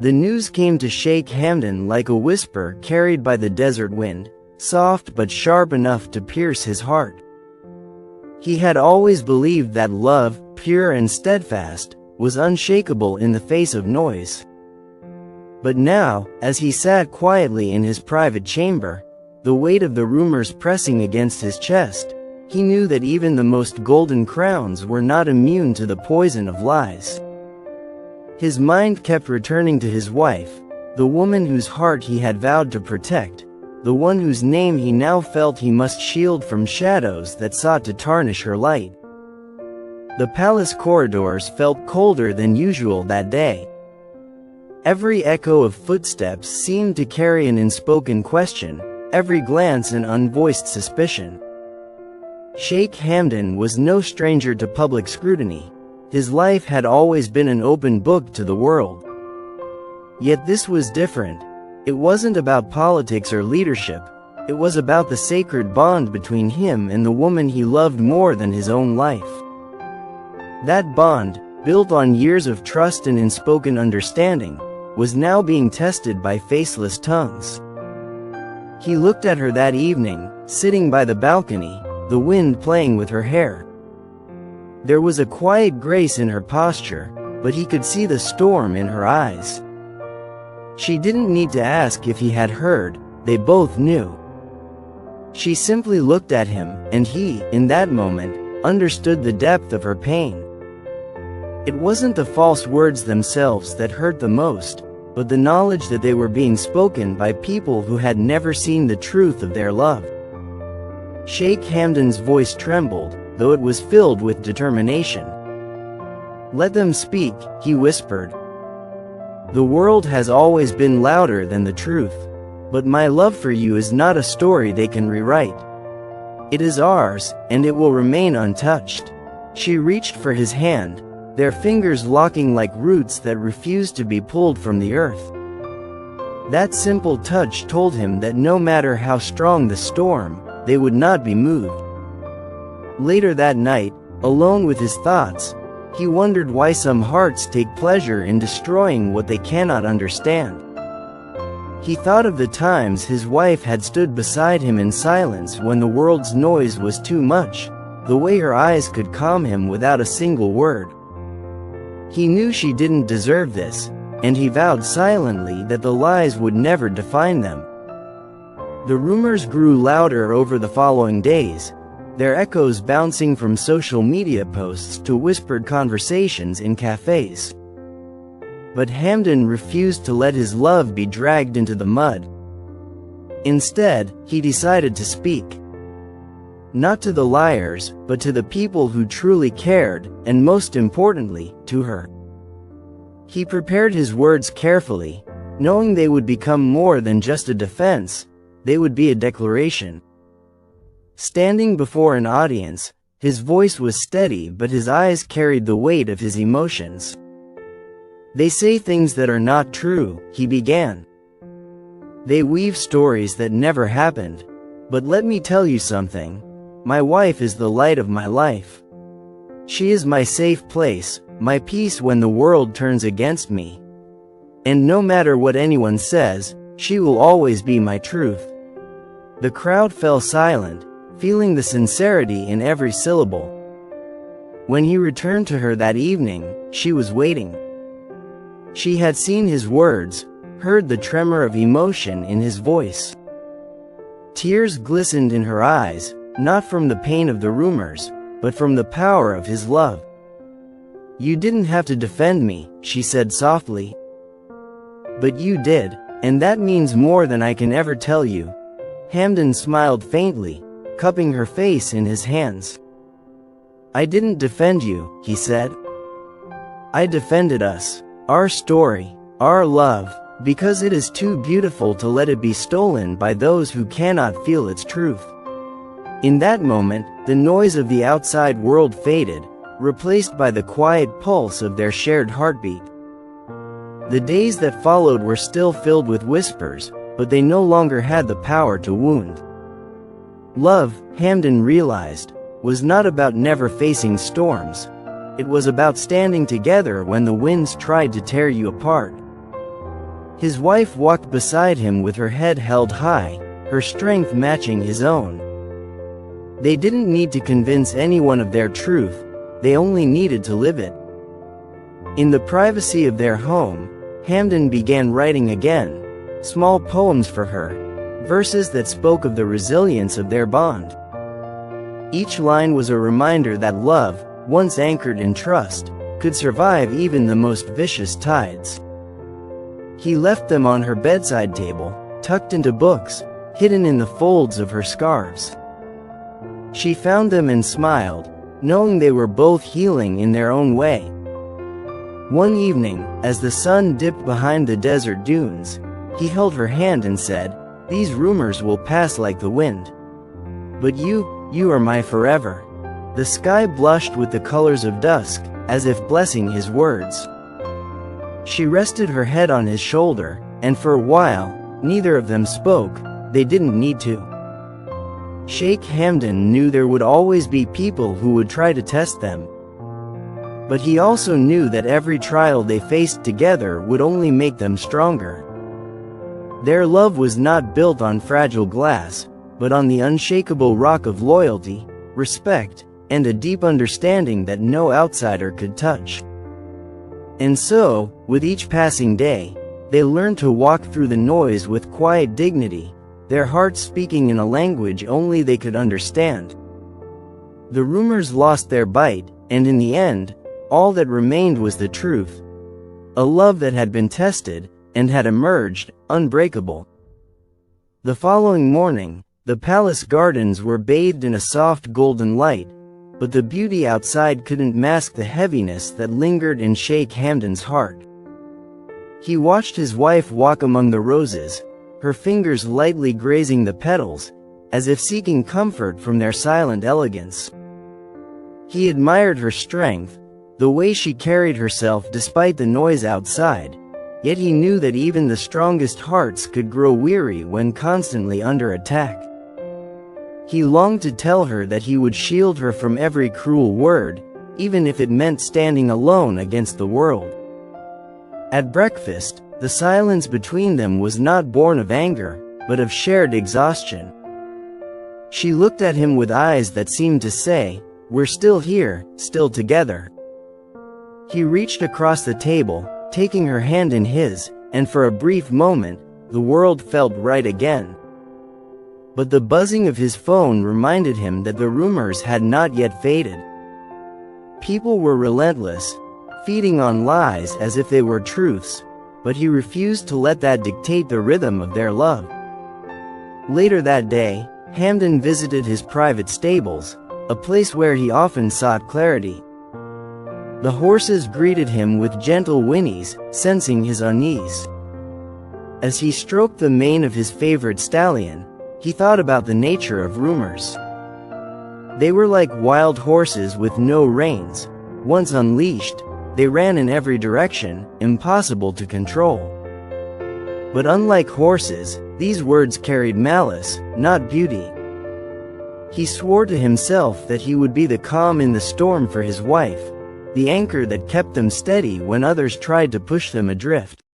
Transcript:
The news came to Sheikh Hamdan like a whisper carried by the desert wind, soft but sharp enough to pierce his heart. He had always believed that love, pure and steadfast, was unshakable in the face of noise. But now, as he sat quietly in his private chamber, the weight of the rumors pressing against his chest, he knew that even the most golden crowns were not immune to the poison of lies. His mind kept returning to his wife, the woman whose heart he had vowed to protect, the one whose name he now felt he must shield from shadows that sought to tarnish her light. The palace corridors felt colder than usual that day. Every echo of footsteps seemed to carry an unspoken question, every glance an unvoiced suspicion. Sheikh Hamdan was no stranger to public scrutiny. His life had always been an open book to the world. Yet this was different. It wasn't about politics or leadership. It was about the sacred bond between him and the woman he loved more than his own life. That bond, built on years of trust and unspoken understanding, was now being tested by faceless tongues. He looked at her that evening, sitting by the balcony, the wind playing with her hair. There was a quiet grace in her posture, but he could see the storm in her eyes. She didn't need to ask if he had heard, they both knew. She simply looked at him, and he, in that moment, understood the depth of her pain. It wasn't the false words themselves that hurt the most, but the knowledge that they were being spoken by people who had never seen the truth of their love. Sheikh Hamdan's voice trembled, though it was filled with determination. "Let them speak," he whispered. "The world has always been louder than the truth. But my love for you is not a story they can rewrite. It is ours, and it will remain untouched." She reached for his hand, their fingers locking like roots that refused to be pulled from the earth. That simple touch told him that no matter how strong the storm, they would not be moved. Later that night, alone with his thoughts, he wondered why some hearts take pleasure in destroying what they cannot understand. He thought of the times his wife had stood beside him in silence when the world's noise was too much, the way her eyes could calm him without a single word. He knew she didn't deserve this, and he vowed silently that the lies would never define them. The rumors grew louder over the following days, their echoes bouncing from social media posts to whispered conversations in cafes. But Hamdan refused to let his love be dragged into the mud. Instead, he decided to speak. Not to the liars, but to the people who truly cared, and most importantly, to her. He prepared his words carefully, knowing they would become more than just a defense, they would be a declaration. Standing before an audience, his voice was steady but his eyes carried the weight of his emotions. "They say things that are not true," he began. "They weave stories that never happened. But let me tell you something. My wife is the light of my life. She is my safe place, my peace when the world turns against me. And no matter what anyone says, she will always be my truth." The crowd fell silent, feeling the sincerity in every syllable. When he returned to her that evening, she was waiting. She had seen his words, heard the tremor of emotion in his voice. Tears glistened in her eyes, not from the pain of the rumors, but from the power of his love. "You didn't have to defend me," she said softly. "But you did, and that means more than I can ever tell you." Hamdan smiled faintly, cupping her face in his hands. "I didn't defend you," he said. "I defended us, our story, our love, because it is too beautiful to let it be stolen by those who cannot feel its truth." In that moment, the noise of the outside world faded, replaced by the quiet pulse of their shared heartbeat. The days that followed were still filled with whispers, but they no longer had the power to wound. Love, Hamdan realized, was not about never facing storms. It was about standing together when the winds tried to tear you apart. His wife walked beside him with her head held high, her strength matching his own. They didn't need to convince anyone of their truth, they only needed to live it. In the privacy of their home, Hamdan began writing again, small poems for her, verses that spoke of the resilience of their bond. Each line was a reminder that love, once anchored in trust, could survive even the most vicious tides. He left them on her bedside table, tucked into books, hidden in the folds of her scarves. She found them and smiled, knowing they were both healing in their own way. One evening, as the sun dipped behind the desert dunes, he held her hand and said, "These rumors will pass like the wind. But you are my forever." The sky blushed with the colors of dusk, as if blessing his words. She rested her head on his shoulder, and for a while, neither of them spoke. They didn't need to. Sheikh Hamdan knew there would always be people who would try to test them. But he also knew that every trial they faced together would only make them stronger. Their love was not built on fragile glass, but on the unshakable rock of loyalty, respect, and a deep understanding that no outsider could touch. And so, with each passing day, they learned to walk through the noise with quiet dignity, their hearts speaking in a language only they could understand. The rumors lost their bite, and in the end, all that remained was the truth. A love that had been tested, and had emerged, unbreakable. The following morning, the palace gardens were bathed in a soft golden light, but the beauty outside couldn't mask the heaviness that lingered in Sheikh Hamdan's heart. He watched his wife walk among the roses, her fingers lightly grazing the petals, as if seeking comfort from their silent elegance. He admired her strength, the way she carried herself despite the noise outside, yet he knew that even the strongest hearts could grow weary when constantly under attack. He longed to tell her that he would shield her from every cruel word, even if it meant standing alone against the world. At breakfast, the silence between them was not born of anger, but of shared exhaustion. She looked at him with eyes that seemed to say, "We're still here, still together." He reached across the table, taking her hand in his, and for a brief moment, the world felt right again. But the buzzing of his phone reminded him that the rumors had not yet faded. People were relentless, feeding on lies as if they were truths, but he refused to let that dictate the rhythm of their love. Later that day, Hamdan visited his private stables, a place where he often sought clarity. The horses greeted him with gentle whinnies, sensing his unease. As he stroked the mane of his favorite stallion, he thought about the nature of rumors. They were like wild horses with no reins. Once unleashed, they ran in every direction, impossible to control. But unlike horses, these words carried malice, not beauty. He swore to himself that he would be the calm in the storm for his wife, the anchor that kept them steady when others tried to push them adrift.